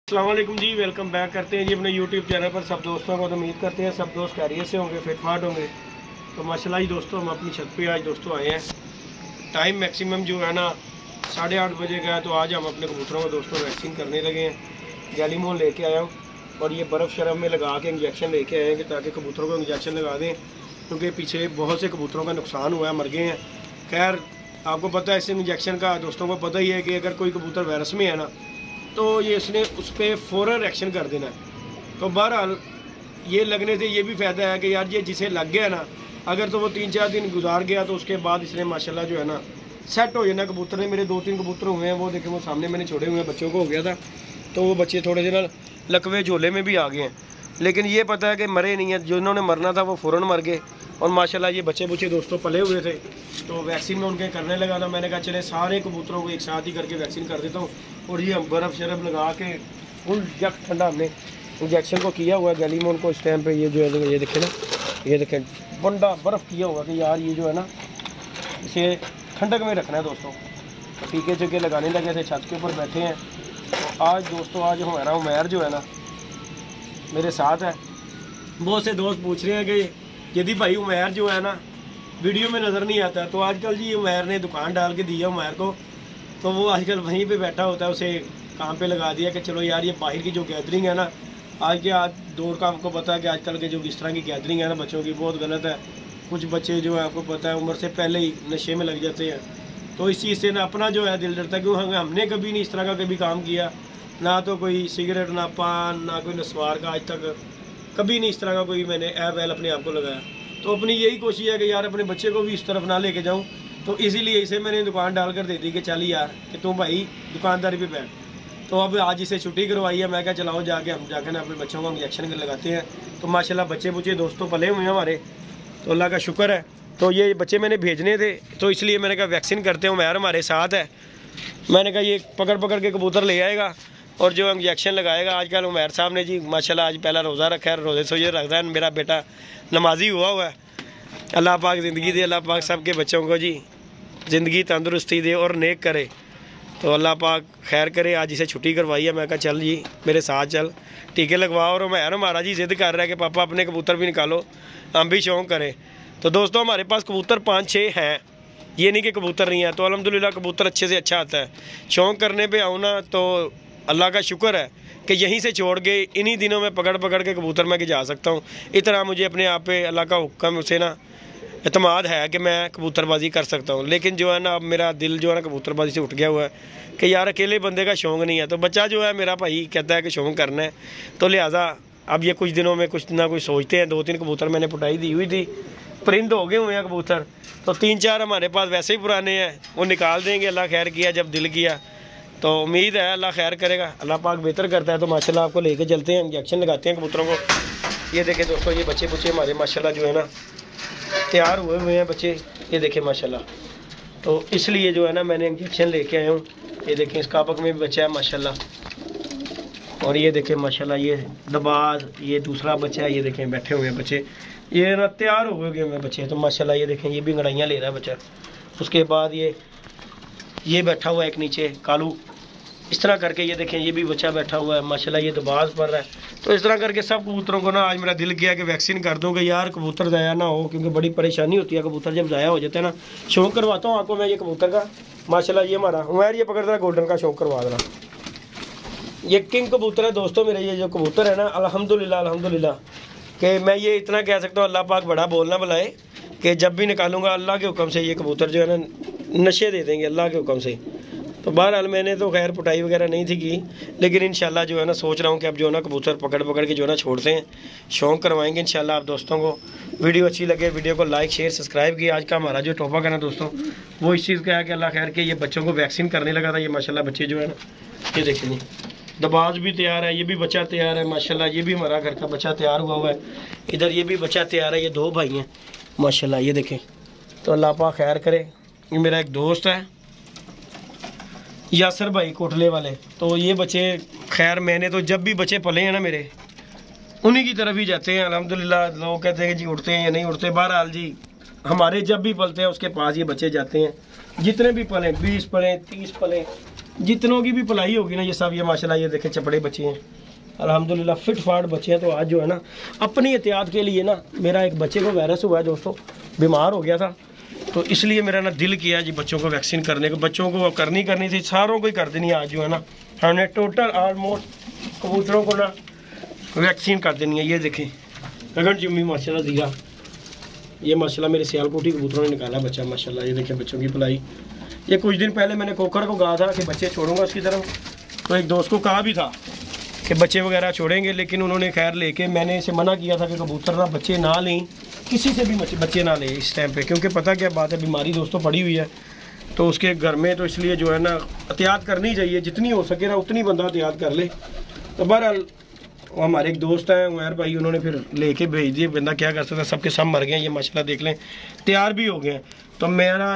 अस्सलाम वालेकुम जी, welcome back करते हैं जी अपने यूट्यूब चैनल पर सब दोस्तों को। तो उम्मीद करते हैं सब दोस्त खैरियत से होंगे, फिटफाट होंगे। तो माशाल्लाह जी दोस्तों, हम अपनी छत पे आज दोस्तों आए हैं। टाइम मैक्सिमम जो है ना 8:30 बजे का है। तो आज हम अपने कबूतरों को दोस्तों वैक्सीन करने लगे हैं। गैलीमोन लेके आया हूँ और ये बर्फ़ शरफ़ में लगा के इंजेक्शन लेके आए हैं कि ताकि कबूतरों को इंजेक्शन लगा दें, क्योंकि पीछे बहुत से कबूतरों का नुकसान हुआ है, मर गए हैं। खैर आपको पता है इस इंजेक्शन का, दोस्तों को पता ही है कि अगर कोई कबूतर वायरस में है ना तो ये इसने उस पर फ़ौरन एक्शन कर देना है। तो बहरहाल ये लगने से ये भी फ़ायदा है कि यार ये जिसे लग गया ना, अगर तो वो 3-4 दिन गुजार गया तो उसके बाद इसने माशाल्लाह जो है ना सेट हो जाना। कबूतर ने मेरे 2-3 कबूतर हुए हैं, वो देखें वो सामने मैंने छोड़े हुए हैं, बच्चों को हो गया था। तो वो बच्चे थोड़े दिन लकवे झोले में भी आ गए हैं, लेकिन ये पता है कि मरे नहीं है। जिन्होंने मरना था वो फ़ौरन मर गए। और माशाल्लाह ये बच्चे बुच्चे दोस्तों पले हुए थे, तो वैक्सीन में उनके करने लगा था। मैंने कहा चले सारे कबूतरों को एक साथ ही करके वैक्सीन कर देता हूँ। और ये बर्फ़ शरफ़ लगा के फुल जग ठंडा हमने इंजेक्शन को किया हुआ है गैलीमोन को। इस टाइम पे ये जो है ये देखें ना, ये देखें बंदा बर्फ़ किया हुआ कि यार ये जो है ना इसे ठंडक में रखना है दोस्तों। तो टीके चुके लगाने लगे थे, छत के ऊपर बैठे हैं। तो आज दोस्तों आज हमारा उमैर जो है ना मेरे साथ है। बहुत से दोस्त पूछ रहे हैं कि यदि भाई उमैर जो है ना वीडियो में नज़र नहीं आता। तो आजकल जी उमैर ने दुकान डाल के दिया उमैर को, तो वो आजकल वहीं पे बैठा होता है। उसे काम पे लगा दिया कि चलो यार ये बाहर की जो गैदरिंग है ना, आज दौर का आपको पता है कि आजकल के जो इस तरह की गैदरिंग है ना बच्चों की, बहुत गलत है। कुछ बच्चे जो है आपको पता है उम्र से पहले ही नशे में लग जाते हैं। तो इस चीज़ से ना अपना जो है दिल डरता है, क्योंकि हमने कभी नहीं इस तरह का कभी काम किया, ना तो कोई सिगरेट, ना पान, ना कोई नस्वार का, आज तक कभी नहीं इस तरह का कोई मैंने ऐप वैल अपने आप को लगाया। तो अपनी यही कोशिश है कि यार अपने बच्चे को भी इस तरफ ना लेके जाऊं। तो इसीलिए इसे मैंने दुकान डाल कर दे दी कि चल यार कि तुम भाई दुकानदारी पे बैठ। तो अब आज इसे छुट्टी करवाई है, मैं क्या चलाओ जाके हम जाकर ना अपने बच्चों को इंजेक्शन लगाते हैं। तो माशाल्लाह बच्चे बुच्चे दोस्तों पले हुए हैं हमारे, तो अल्लाह का शुक्र है। तो ये बच्चे मैंने भेजने थे, तो इसलिए मैंने कहा वैक्सीन करते हैं। उमैर हमारे साथ है, मैंने कहा ये पकड़ पकड़ के कबूतर ले आएगा और जो इंजेक्शन लगाएगा। आजकल उमैर साहब ने जी माशाल्लाह आज पहला रोज़ा रखा है, रोज़े से ये रखता है। मेरा बेटा नमाजी हुआ है। अल्लाह पाक ज़िंदगी दे, अल्लाह पाक सबके बच्चों को जी ज़िंदगी तंदुरुस्ती दे और नेक करे। तो अल्लाह पाक खैर करे। आज इसे छुट्टी करवाई है, मैं कहा चल जी मेरे साथ चल टीके लगवाओ। और उमैर हमारा जी ज़िद कर रहा है कि पापा अपने कबूतर भी निकालो, हम भी शौक़ करें। तो दोस्तों हमारे पास कबूतर 5-6 हैं, ये नहीं कि कबूतर नहीं है। तो अल्हम्दुलिल्लाह कबूतर अच्छे से अच्छा आता है। शौक़ करने पे आओ ना तो अल्लाह का शुक्र है कि यहीं से छोड़ के इन्हीं दिनों में पकड़ पकड़ के कबूतर मैं जा सकता हूँ। इतना मुझे अपने आप पे अल्लाह का हुक्म से ना एतमाद है कि मैं कबूतरबाजी कर सकता हूँ। लेकिन जो है ना अब मेरा दिल जो है ना कबूतरबाजी से उठ गया हुआ है कि यार अकेले बंदे का शौक़ नहीं है। तो बच्चा जो है मेरा भाई कहता है कि शौक़ करना है, तो लिहाजा अब ये कुछ दिनों में कुछ ना कुछ सोचते हैं। 2-3 कबूतर मैंने पुटाई दी हुई थी, परिंद हो गए हुए हैं कबूतर। तो 3-4 हमारे पास वैसे ही पुराने हैं, वो निकाल देंगे अल्लाह खैर किया जब दिल किया। तो उम्मीद है अल्लाह खैर करेगा, अल्लाह पाक बेहतर करता है। तो माशाल्लाह आपको लेके चलते हैं, इंजेक्शन लगाते हैं कबूतरों को। ये देखें दोस्तों ये बच्चे बुच्चे हमारे माशाल्लाह जो है ना तैयार हुए हैं बच्चे, ये देखें माशाल्लाह। तो इसलिए जो है ना मैंने इंजेक्शन लेके आया हूँ। ये देखें इस कापक में भी बच्चा है माशाल्लाह। और ये देखें माशाल्लाह ये दबाज, ये दूसरा बच्चा है। ये देखें बैठे हुए हैं बच्चे, ये ना तैयार हो गए हैं बच्चे। तो माशाल्लाह ये देखें ये भी अंगड़ाइयाँ ले रहा है बच्चा। उसके बाद ये बैठा हुआ है एक नीचे कालू, इस तरह करके ये देखें ये भी बच्चा बैठा हुआ है माशाल्लाह। ये दबाज पड़ रहा है। तो इस तरह करके सब कबूतरों को ना आज मेरा दिल किया कि वैक्सीन कर दूँ कि यार कबूतर ज़ाया ना हो, क्योंकि बड़ी परेशानी होती है कबूतर जब ज़ाया हो जाता है ना। शौक़ करवाता हूँ आपको मैं ये कबूतर का माशाल्लाह। ये हमारा उमैर ये पकड़ रहा है गोल्डन का, शौक़ करवा रहा। ये किंग कबूतर है दोस्तों मेरे। ये जो कबूतर है ना अल्हम्दुलिल्लाह कि मैं ये इतना कह सकता हूँ, अल्लाह पाक बड़ा बोलना बुलाए कि जब भी निकालूंगा अल्लाह के हुक्म से ये कबूतर जो है ना नशे दे देंगे अल्लाह के हुक्म से। तो बहरहाल मैंने तो खैर पुटाई वगैरह नहीं थी की, लेकिन इंशाल्लाह जो है ना सोच रहा हूँ कि अब जो है ना कबूतर पकड़ पकड़ के जो है ना छोड़ते हैं, शौक़ करवाएंगे इंशाल्लाह। आप दोस्तों को वीडियो अच्छी लगे वीडियो को लाइक शेयर सब्सक्राइब किया। आज का हमारा जो टॉपिक है ना दोस्तों वो इस चीज़ का है कि अल्लाह खैर के ये बच्चों को वैक्सीन करने लगा था। ये माशाल्लाह बच्चे जो है ना ये देखें जी दबाज भी तैयार है, ये भी बच्चा तैयार है माशाल्लाह। ये भी हमारा घर का बच्चा तैयार हुआ है। इधर ये भी बच्चा तैयार है। ये 2 भाई हैं माशाल्लाह, ये देखें। तो अल्लाह पाक खैर करे। ये मेरा एक दोस्त है यासर भाई कोटले वाले। तो ये बच्चे खैर मैंने तो जब भी बच्चे पले हैं ना मेरे उन्हीं की तरफ ही जाते हैं अल्हम्दुलिल्लाह। लोग कहते हैं कि जी उड़ते हैं या नहीं उड़ते, बहरहाल जी हमारे जब भी पलते हैं उसके पास ये बच्चे जाते हैं। जितने भी पलें 20 पलें 30 पलें जितनों की भी पलाई होगी ना ये सब, ये माशाल्लाह ये देखें चपड़े बच्चे हैं अल्हम्दुलिल्लाह, फिट फाट बच्चे हैं। तो आज जो है ना अपनी एहतियात के लिए ना, मेरा एक बच्चे को वायरस हुआ है दोस्तों, बीमार हो गया था, तो इसलिए मेरा ना दिल किया जी बच्चों को वैक्सीन करने को। बच्चों को करनी थी, सारों को ही कर देनी है आज जो है ना, हमने टोटल ऑलमोस्ट कबूतरों को ना वैक्सीन कर देनी है। ये देखें गगन जुम्मी माशाल्लाह ज़ीरा, ये माशाल्लाह मेरे सियालकोटी कबूतरों ने निकाला बच्चा माशाल्लाह। ये देखें बच्चों की पलाई। ये कुछ दिन पहले मैंने कोकर को कहा था कि बच्चे छोड़ूंगा उसकी तरफ, तो एक दोस्त को कहा भी था कि बच्चे वगैरह छोड़ेंगे, लेकिन उन्होंने खैर लेके, मैंने इसे मना किया था कि कबूतर ना बच्चे ना लें, किसी से भी बच्चे ना लें इस टाइम पे, क्योंकि पता क्या बात है, बीमारी दोस्तों पड़ी हुई है तो उसके घर में, तो इसलिए जो है ना एहतियात करनी चाहिए, जितनी हो सके ना उतनी बंदा एहतियात कर ले। तो बहरहाल हमारे एक दोस्त हैं उमैर भाई, उन्होंने फिर लेके भेज दिए, बंदा क्या कर सकता है, सबके सब मर गए हैं। ये माशाल्लाह देख लें तैयार भी हो गए हैं। तो मेरा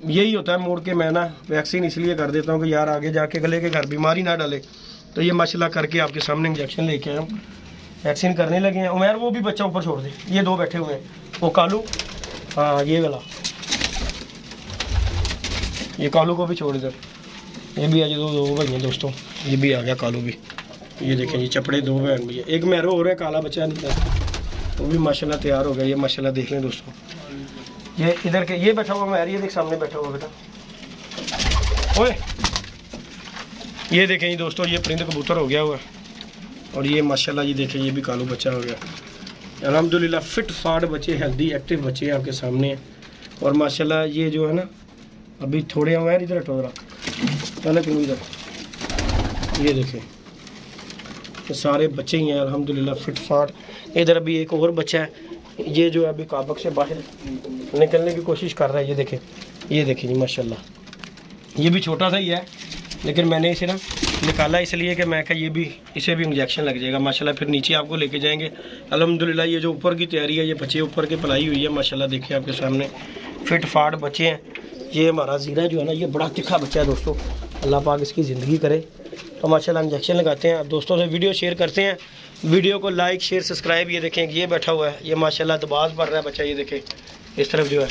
यही होता है मोड़ के मैं ना वैक्सीन इसलिए कर देता हूँ कि यार आगे जाके गले के घर बीमारी ना डाले। तो ये माशाल्लाह करके आपके सामने इंजेक्शन लेके आया हूँ, वैक्सीन करने लगे हैं। उमैर वो भी बच्चा ऊपर छोड़ दे, ये दो बैठे हुए हैं, वो कालू, हाँ ये वाला, ये कालू को भी छोड़ इधर, ये भी आज दो भाई हैं दोस्तों, ये भी आ गया कालू भी। ये देखें ये चपड़े दो बहन भी है, एक मैरो हो रहा है काला बच्चा नहीं, वो भी माशाल्लाह तैयार हो गया। ये माशाल्लाह देख लें दोस्तों, ये इधर के ये बैठा हुआ मैर, ये देख सामने बैठा हुआ बेटा, ओए ये देखें ये दोस्तों, ये परिंद कबूतर हो गया हुआ, और ये माशाल्लाह ये देखें ये भी कालू बच्चा हो गया। अल्हम्दुलिल्लाह फिट फाट बच्चे, हेल्दी एक्टिव बच्चे आपके सामने हैं। और माशाल्लाह ये जो है ना अभी थोड़े हमारे इधर हटो रहा, चलो क्यों इधर, ये देखें तो सारे बच्चे ही हैं अल्हम्दुलिल्लाह फिट फाट। इधर अभी एक और बच्चा है, ये जो है अभी काबक से बाहर निकलने की कोशिश कर रहा है। ये देखें जी माशाल्लाह, ये भी छोटा सा ही है, लेकिन मैंने इसे ना निकाला इसलिए कि मैं कहा ये भी, इसे भी इंजेक्शन लग जाएगा माशाल्लाह, फिर नीचे आपको लेके जाएंगे। अल्हम्दुलिल्लाह ये जो ऊपर की तैयारी है, ये बच्चे ऊपर के पलाई हुई है माशाल्लाह, देखिए आपके सामने फिट फाट बच्चे हैं। ये हमारा ज़ीरा जो है ना, ये बड़ा तिखा बच्चा है दोस्तों, अल्लाह पाक इसकी ज़िंदगी करे। तो माशाल्लाह इंजेक्शन लगाते हैं, दोस्तों से वीडियो शेयर करते हैं, वीडियो को लाइक शेयर सब्सक्राइब। ये देखें ये बैठा हुआ है, ये माशाल्लाह दबाज पड़ रहा है बच्चा, ये देखें इस तरफ जो है,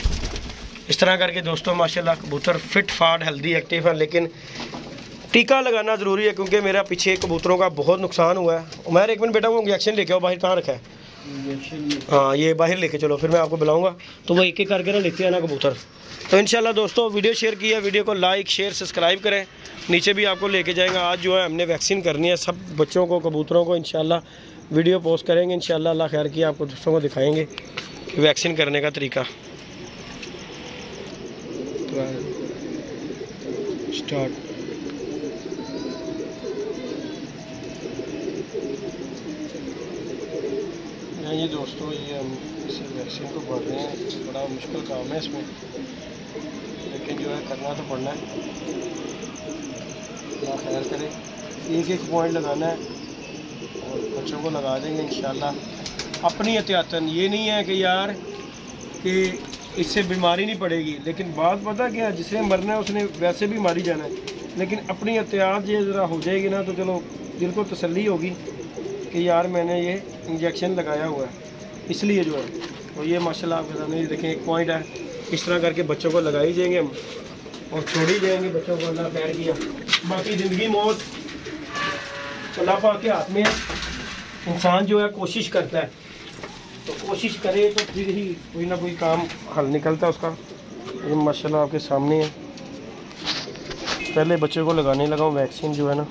इस तरह करके दोस्तों माशाल्लाह कबूतर फिट फाट हेल्दी एक्टिव है। लेकिन टीका लगाना ज़रूरी है, क्योंकि मेरा पीछे कबूतरों का बहुत नुकसान हुआ है। उमैर एक मिनट बेटा वो इंजेक्शन लेके आओ, बाहर कहाँ रखा है, हाँ ये बाहर लेके चलो, फिर मैं आपको बुलाऊंगा, तो वो एक एक करके ना लेते हैं ना कबूतर। तो इंशाल्लाह दोस्तों वीडियो शेयर किया, वीडियो को लाइक शेयर सब्सक्राइब करें, नीचे भी आपको लेके जाएंगे। आज जो है हमने वैक्सीन करनी है सब बच्चों को, कबूतरों को, इंशाल्लाह वीडियो पोस्ट करेंगे इंशाल्लाह, अल्लाह खैर किया आपको दोस्तों को दिखाएंगे वैक्सीन करने का तरीका। स्टार्ट। ये दोस्तों ये हम इस वैक्सीन को पढ़ रहे हैं, बड़ा मुश्किल काम है इसमें, लेकिन जो है करना तो पड़ना है, अल्लाह खैर करे। एक एक पॉइंट लगाना है और बच्चों को लगा देंगे इंशाल्लाह अपनी एहतियातन। ये नहीं है कि यार कि इससे बीमारी नहीं पड़ेगी, लेकिन बात पता क्या, जिसने मरना है उसने वैसे भी मारी जाना है, लेकिन अपनी एहतियात ये ज़रा हो जाएगी ना, तो चलो दिल को तसल्ली होगी कि यार मैंने ये इंजेक्शन लगाया हुआ है, इसलिए जो है। तो ये माशाल्लाह आपके सामने देखें एक पॉइंट है, इस तरह करके बच्चों को लगाई जाएंगे हम और छोड़ी जाएंगे बच्चों को, अल्लाह खैर किया। बाकी ज़िंदगी मौत अल्लाह पाक के हाथ में है, इंसान जो है कोशिश करता है, तो कोशिश करे तो फिर ही कोई ना कोई काम हल निकलता है उसका। ये माशाल्लाह आपके सामने है, पहले बच्चे को लगाने लगा हूँ वैक्सीन जो है ना।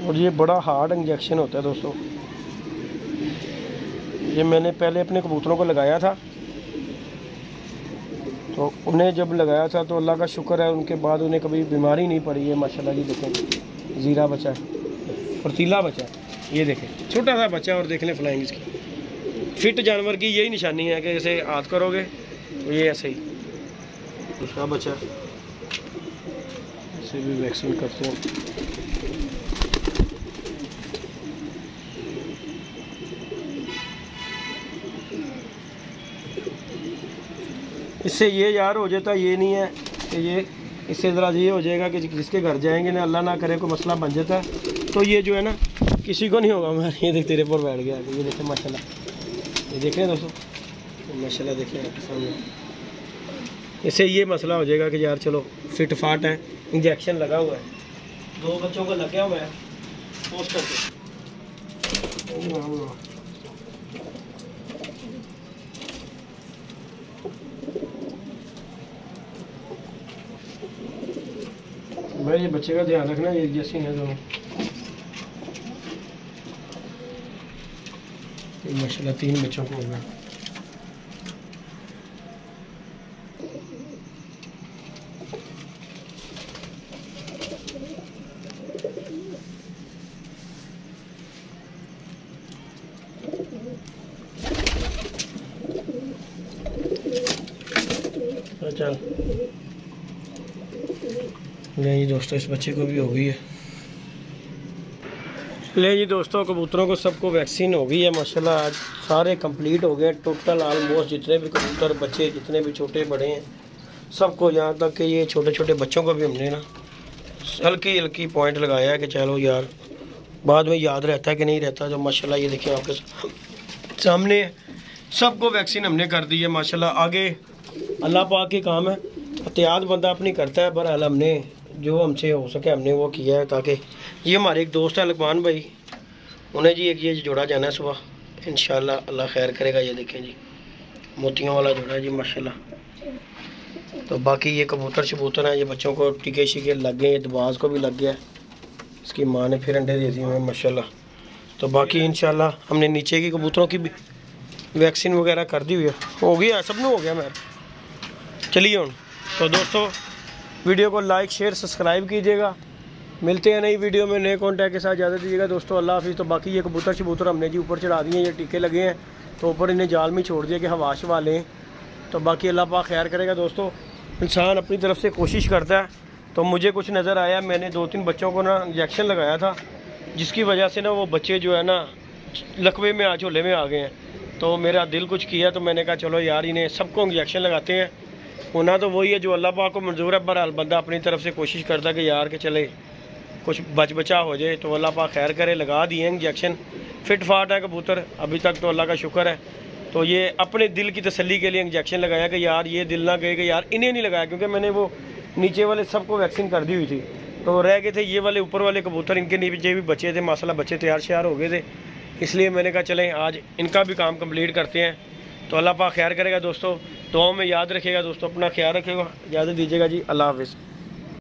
और ये बड़ा हार्ड इंजेक्शन होता है दोस्तों, ये मैंने पहले अपने कबूतरों को लगाया था, तो उन्हें जब लगाया था तो अल्लाह का शुक्र है उनके बाद उन्हें कभी बीमारी नहीं पड़ी है माशाल्लाह। ये देखें ज़ीरा बच्चा है, फुर्तीला बच्चा है, ये देखें छोटा सा बच्चा, और देख लें फ्लाइंग इसकी। फिट जानवर की यही निशानी है कि जैसे हाथ करोगे तो ये ऐसे ही। दूसरा बच्चा इसे भी वैक्सीन करते हैं। इससे ये यार हो जाता, ये नहीं है कि ये, इससे ज़रा ये हो जाएगा कि जिसके घर जाएंगे ना, अल्लाह ना करे कोई मसला बन जाता है, तो ये जो है ना किसी को नहीं होगा। मैं ये देख तेरे पर बैठ गया, ये देखें माशाल्लाह, ये देख रहे हैं दोस्तों, माशाल्लाह देखिए आपके सामने। इससे ये मसला हो जाएगा कि यार चलो फिट फाट है, इंजेक्शन लगा हुआ है, 2 बच्चों का लगा हुआ है पोस्टर पे। भाई ये बच्चे का ध्यान रखना, ये जैसे हैं दोनों। माशाल्लाह 3 बच्चों को हो गया। चल ले जी दोस्तों, इस बच्चे को भी हो गई है। ले जी दोस्तों, कबूतरों को सबको वैक्सीन हो गई है माशाल्लाह। आज सारे कंप्लीट हो गए टोटल, ऑलमोस्ट जितने भी कबूतर बच्चे, जितने भी छोटे बड़े हैं सबको, यहाँ तक कि ये छोटे छोटे बच्चों को भी हमने ना हल्की हल्की पॉइंट लगाया है कि चलो यार बाद में याद रहता है कि नहीं रहता। जो माशाल्लाह ये देखिए आपके सामने सबको वैक्सीन हमने कर दी है माशाल्लाह। आगे अल्लाह पाक के काम है, एहतियात बंदा अपनी करता है, बहरहाल हमने जो हमसे हो सके हमने वो किया है। ताकि ये हमारे एक दोस्त है लकमान भाई, उन्हें जी एक ये जोड़ा जाना है सुबह, इंशाल्लाह अल्लाह खैर करेगा। ये देखें जी मोतियों वाला जोड़ा है जी माशाल्लाह। तो बाकी ये कबूतर शबूतर हैं, ये बच्चों को टीके शीके लग गए, दबाज को भी लग गया, इसकी माँ ने फिर अंडे दे दिए हैं माशाल्लाह। तो बाकी इंशाल्लाह हमने नीचे की कबूतरों की भी वैक्सीन वगैरह कर दी हुई है, हो गया सबने हो गया। मैं चलिए हूँ तो दोस्तों वीडियो को लाइक शेयर सब्सक्राइब कीजिएगा। मिलते हैं नई वीडियो में नए कॉन्टैक्ट के साथ। इजाज़त दीजिएगा दोस्तों, अल्लाह हाफिज़। तो बाकी ये कबूतर शबूतर हमने जी ऊपर चढ़ा दिए हैं, ये टीके लगे हैं तो ऊपर इन्हें जाल में छोड़ दिया कि हवा शवा लें। तो बाकी अल्लाह पाक खैर करेगा दोस्तों। इंसान अपनी तरफ से कोशिश करता है। तो मुझे कुछ नज़र आया, मैंने 2-3 बच्चों को ना इंजेक्शन लगाया था, जिसकी वजह से ना वो बच्चे जो है ना लकवे में झोले में आ गए हैं। तो मेरा दिल कुछ किया, तो मैंने कहा चलो यार इन्हें सबको इंजेक्शन लगाते हैं। होना तो वही है जो अल्लाह पाक को मंजूर है, बहरहाल बंदा अपनी तरफ से कोशिश करता है कि यार के चले कुछ बचा हो जाए। तो अल्लाह पाक खैर करे, लगा दिए इंजेक्शन। फिट फाट है कबूतर अभी तक, तो अल्लाह का शुक्र है। तो ये अपने दिल की तसल्ली के लिए इंजेक्शन लगाया कि यार ये दिल ना गए कि यार इन्हें नहीं लगाया, क्योंकि मैंने वो नीचे वाले सबको वैक्सीन कर दी हुई थी। तो रह गए थे ये वाले ऊपर वाले कबूतर, इनके नीचे भी बच्चे थे माशाल्लाह, बच्चे तैयार श्यार हो गए थे। इसलिए मैंने कहा चलें आज इनका भी काम कंप्लीट करते हैं। तो अल्लाह पाक खैर करेगा दोस्तों, दुआओं में याद रखिएगा दोस्तों, अपना ख्याल रखिएगा। इजाज़त दीजिएगा जी, अल्लाह हाफिज़।